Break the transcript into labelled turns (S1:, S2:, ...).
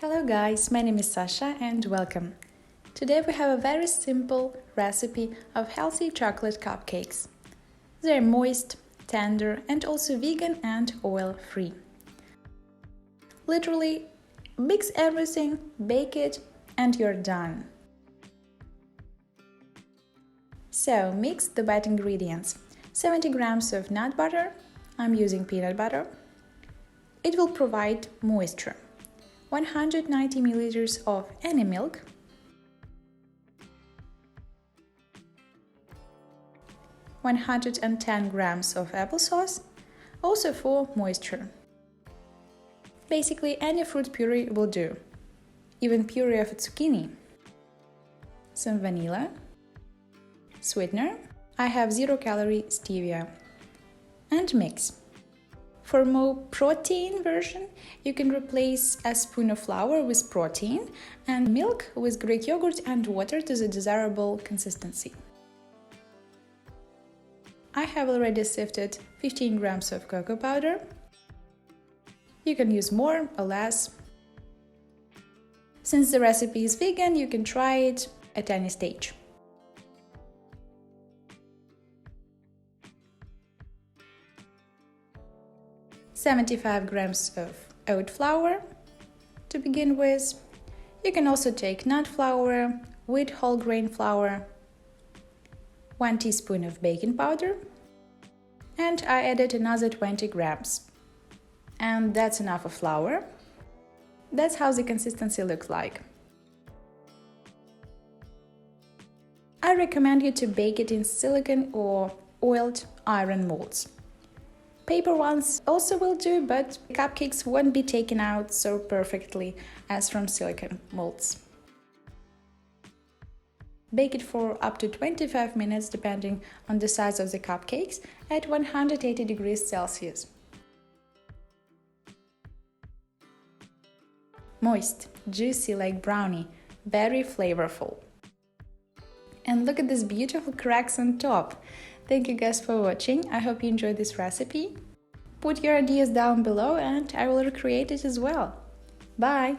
S1: Hello guys, my name is Sasha and welcome. Today we have a very simple recipe of healthy chocolate cupcakes. They're moist, tender and also vegan and oil-free. Literally, mix everything, bake it and you're done. So mix the wet ingredients. 70 grams of nut butter, I'm using peanut butter. It will provide moisture. 190 milliliters of any milk, 110 grams of applesauce, also for moisture. Basically, any fruit puree will do, even puree of a zucchini. Some vanilla, sweetener, I have 0-calorie stevia, and mix. For more protein version, you can replace a spoon of flour with protein and milk with Greek yogurt and water to the desirable consistency. I have already sifted 15 grams of cocoa powder. You can use more or less. Since the recipe is vegan, you can try it at any stage. "75 grams of oat flour to begin with. You can also take nut flour, wheat whole grain flour, 1 teaspoon of baking powder, and I added another 20 grams. And that's enough of flour. That's how the consistency looks like. I recommend you to bake it in silicone or oiled iron molds. Paper ones also will do, but cupcakes won't be taken out so perfectly as from silicone molds. Bake it for up to 25 minutes depending on the size of the cupcakes at 180 degrees Celsius. Moist, juicy like brownie, very flavorful. And look at these beautiful cracks on top. Thank you guys for watching. I hope you enjoyed this recipe. Put your ideas down below and I will recreate it as well. Bye!